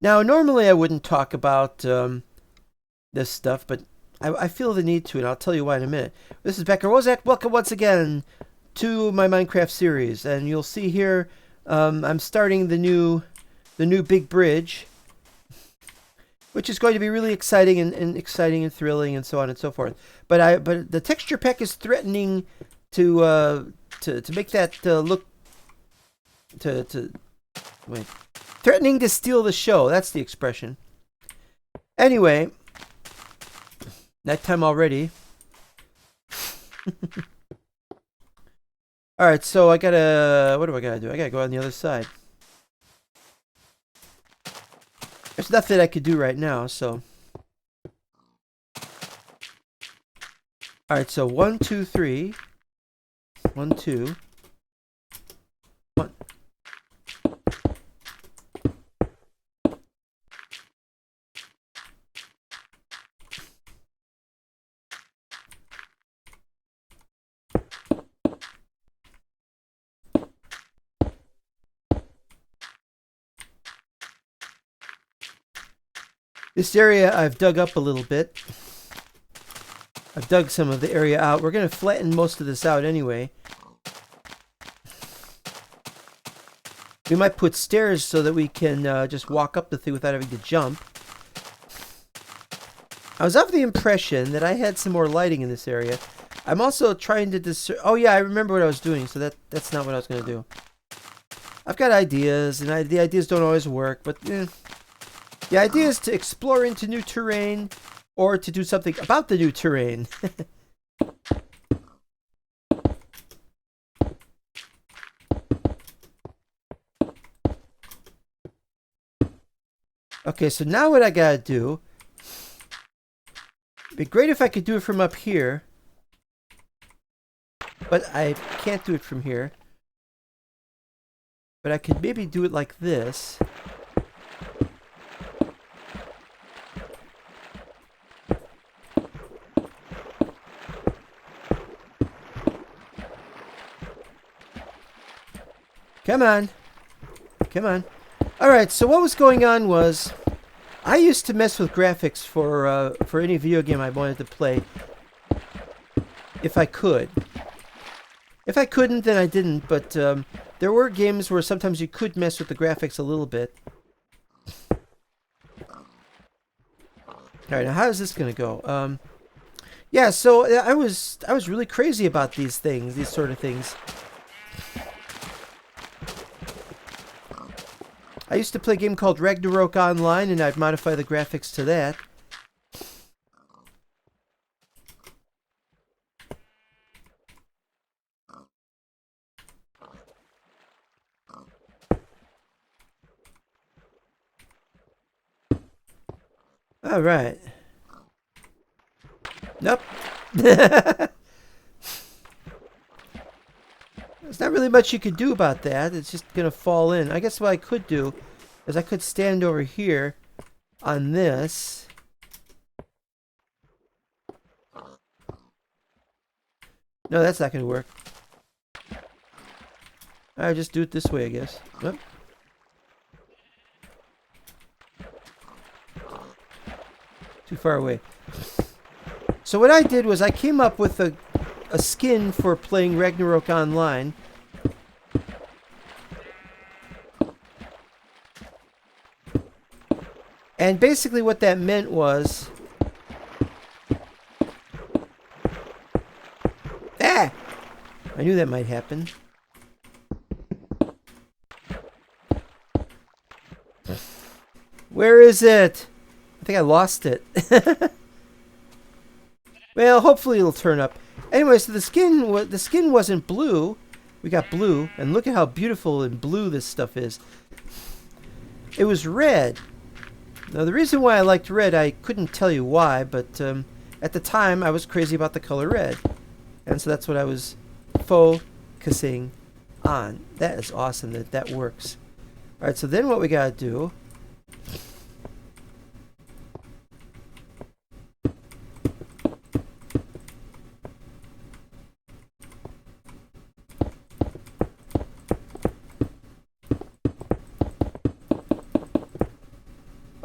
Now, normally I wouldn't talk about this stuff, but I feel the need to, and I'll tell you why in a minute. This is Becker Wozak. Welcome once again to my Minecraft series, and you'll see here I'm starting the new big bridge, which is going to be really exciting and exciting and thrilling and so on and so forth. But the texture pack is threatening to make that look to wait, threatening to steal the show. That's the expression. Anyway, nighttime already. All right, so what do I gotta do? I gotta go on the other side. There's nothing I could do right now, so. All right, so 1, 2, 3. 1, 2. 1. This area I've dug up a little bit. I've dug some of the area out. We're going to flatten most of this out anyway. We might put stairs so that we can just walk up the thing without having to jump. I was of the impression that I had some more lighting in this area. I'm also trying to discern... Oh yeah, I remember what I was doing, so that's not what I was going to do. I've got ideas, and the ideas don't always work, but... The idea is to explore into new terrain, or to do something about the new terrain. Okay, so now what I gotta do... It'd be great if I could do it from up here. But I can't do it from here. But I could maybe do it like this. Come on. Come on. Alright, so what was going on was... I used to mess with graphics for any video game I wanted to play. If I could. If I couldn't, then I didn't, but there were games where sometimes you could mess with the graphics a little bit. Alright, now how is this going to go? Yeah, so I was really crazy about these things, these sort of things. I used to play a game called Ragnarok Online, and I'd modify the graphics to that. All right. Nope. There's not really much you could do about that. It's just going to fall in. I guess what I could do is I could stand over here on this. No, that's not going to work. I'll just do it this way, I guess. Nope. Too far away. So what I did was I came up with a skin for playing Ragnarok Online. And basically what that meant was... Ah! I knew that might happen. Where is it? I think I lost it. Well, hopefully it'll turn up. Anyway, so the skin wasn't blue. We got blue, and look at how beautiful and blue this stuff is. It was red. Now, the reason why I liked red, I couldn't tell you why, but at the time I was crazy about the color red. And so that's what I was focusing on. That is awesome that works. Alright, so then what we gotta do...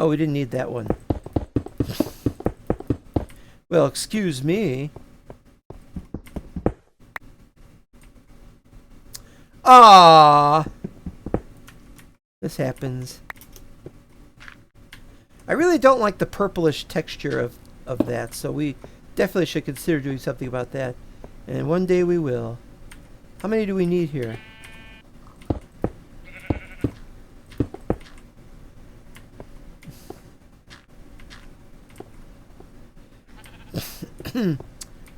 Oh, we didn't need that one. Well, excuse me. Ah, this happens. I really don't like the purplish texture of that, so we definitely should consider doing something about that. And one day we will. How many do we need here?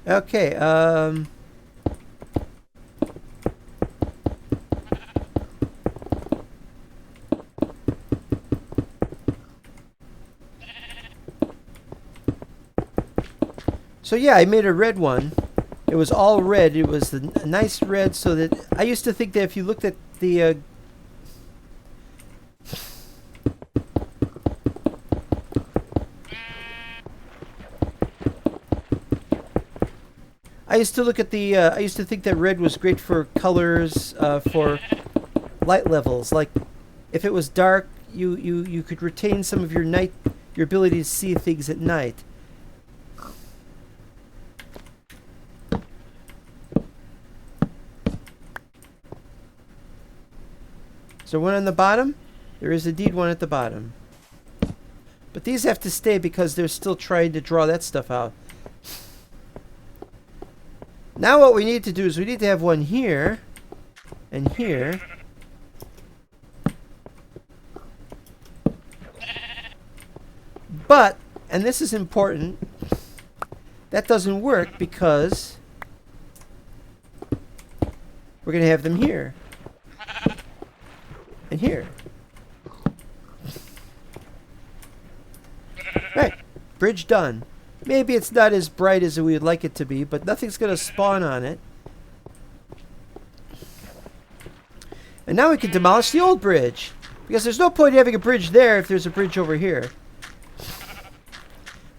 Okay, so yeah, I made a red one. It was all red. It was a nice red, so that I used to think that if you looked at the I used to look at the I used to think that red was great for colors, for light levels. Like if it was dark, you could retain some of your ability to see things at night. So one on the bottom? There is indeed one at the bottom. But these have to stay because they're still trying to draw that stuff out. Now what we need to do is we need to have one here and here. But, and this is important, that doesn't work because we're going to have them here and here. Right, bridge done. Maybe it's not as bright as we would like it to be, but nothing's going to spawn on it. And now we can demolish the old bridge, because there's no point in having a bridge there if there's a bridge over here.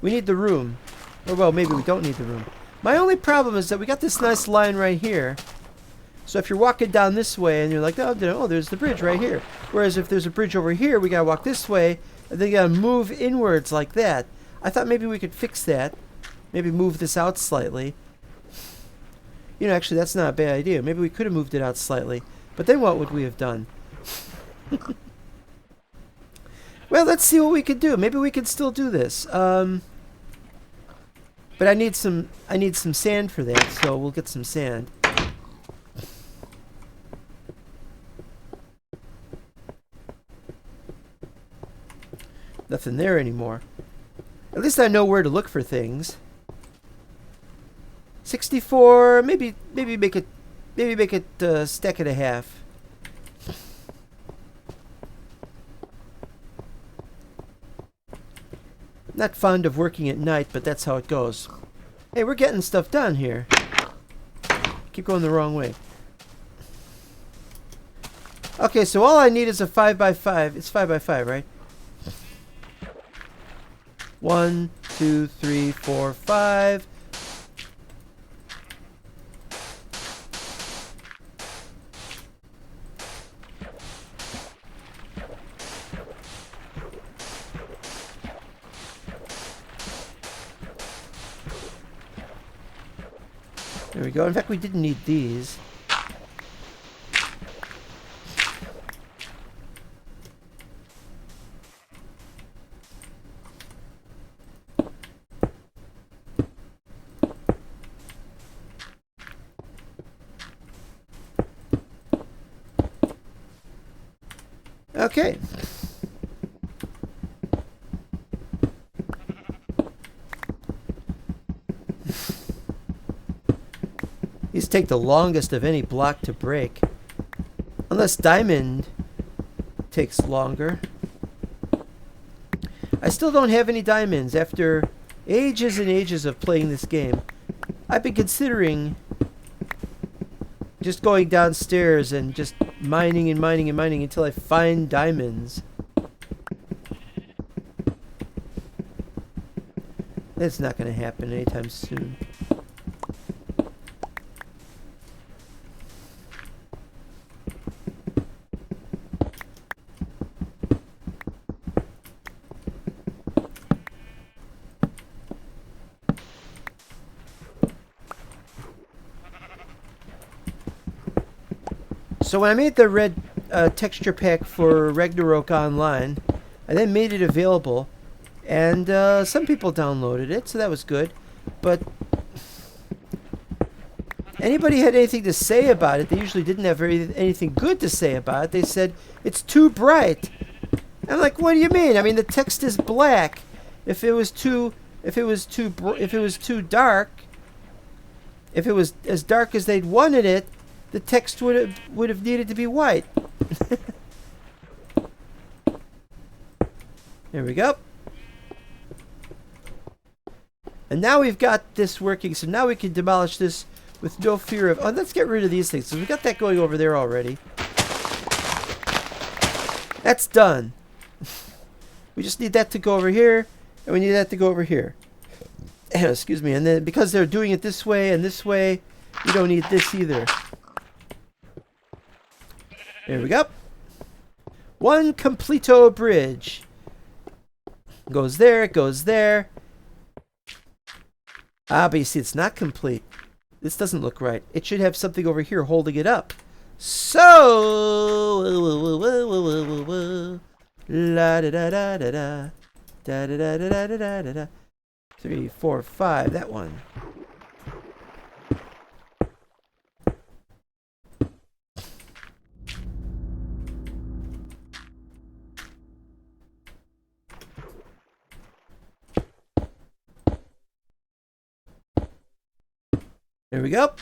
We need the room. Or well, maybe we don't need the room. My only problem is that we got this nice line right here. So if you're walking down this way and you're like, oh, there's the bridge right here. Whereas if there's a bridge over here, we gotta walk this way, and then you gotta move inwards like that. I thought maybe we could fix that. Maybe move this out slightly. You know, actually, that's not a bad idea. Maybe we could have moved it out slightly. But then what would we have done? Well, let's see what we could do. Maybe we can still do this. But I need some sand for that, so we'll get some sand. Nothing there anymore. At least I know where to look for things. 64. Maybe make it stack and a half. Not fond of working at night, but that's how it goes. Hey, we're getting stuff done here. Keep going the wrong way. Okay, so all I need is a 5x5. It's 5x5, right? 1, 2, 3, 4, 5. There we go. In fact, we didn't need these. Okay. These take the longest of any block to break. Unless diamond takes longer. I still don't have any diamonds after ages and ages of playing this game. I've been considering just going downstairs and just mining and mining and mining until I find diamonds. That's not going to happen anytime soon. So when I made the red texture pack for Ragnarok Online, I then made it available, and some people downloaded it, so that was good. But anybody had anything to say about it, they usually didn't have anything good to say about it. They said it's too bright. I'm like, what do you mean? I mean, the text is black. If it was too dark, if it was as dark as they'd wanted it, the text would have needed to be white. There we go. And now we've got this working, so now we can demolish this with no fear of... Oh, let's get rid of these things. So we got that going over there already. That's done. We just need that to go over here, and we need that to go over here. Excuse me. And then because they're doing it this way and this way, we don't need this either. There we go. One completo bridge. Goes there, it goes there. Ah, but you see, it's not complete. This doesn't look right. It should have something over here holding it up. So, la da da da da da, da da da da da da da da. 3, 4, 5. That one. There we go.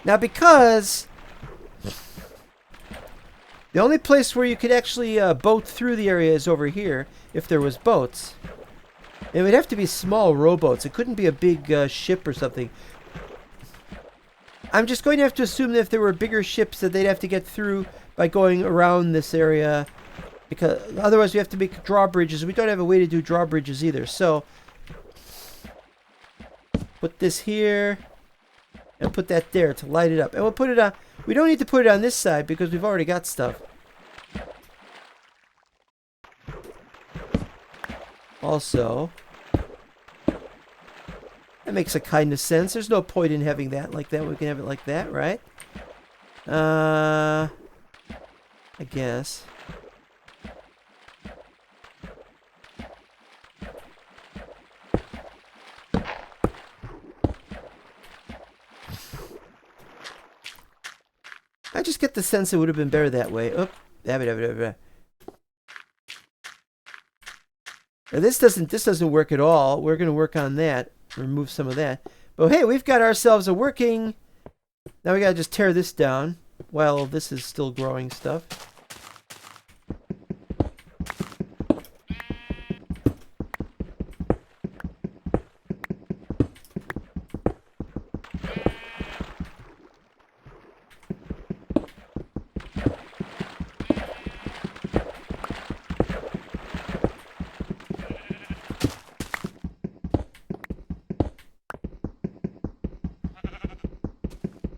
Now, because the only place where you could actually boat through the area is over here, if there was boats. It would have to be small rowboats. It couldn't be a big ship or something. I'm just going to have to assume that if there were bigger ships that they'd have to get through by going around this area, because otherwise we have to make drawbridges. We don't have a way to do drawbridges either. So put this here and put that there to light it up. And we'll put it on. We don't need to put it on this side because we've already got stuff. Also, that makes a kind of sense. There's no point in having that like that. We can have it like that, right? I guess. I just get the sense it would have been better that way. Oop. Now, this doesn't work at all. We're going to work on that. Remove some of that. But hey, we've got ourselves a working... Now we got to just tear this down while this is still growing stuff.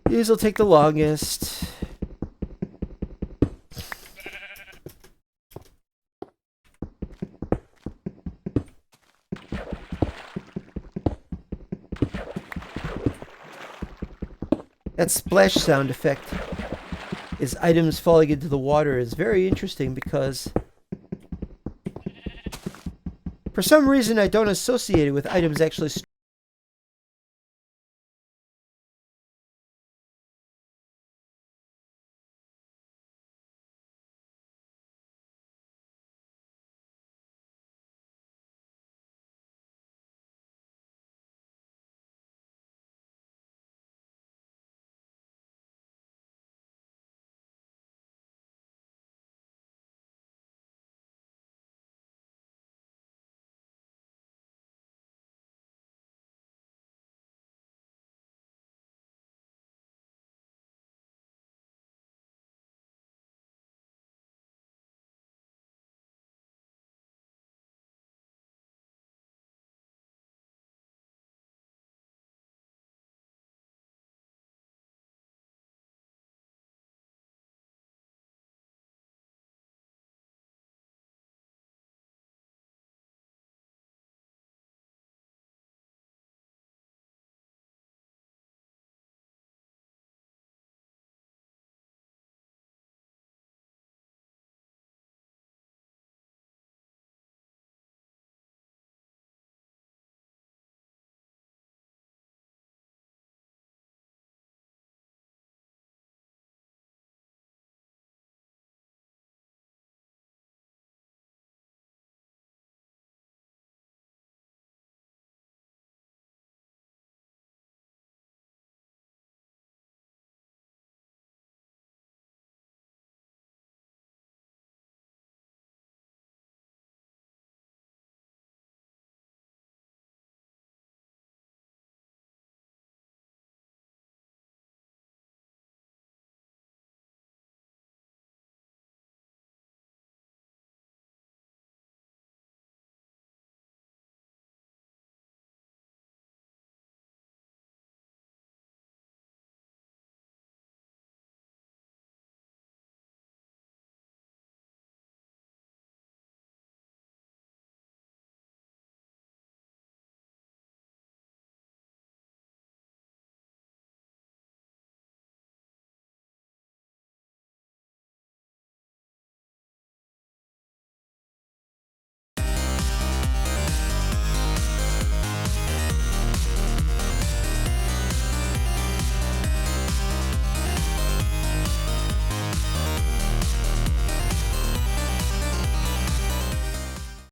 These will take the longest. That splash sound effect is items falling into the water is very interesting because for some reason I don't associate it with items actually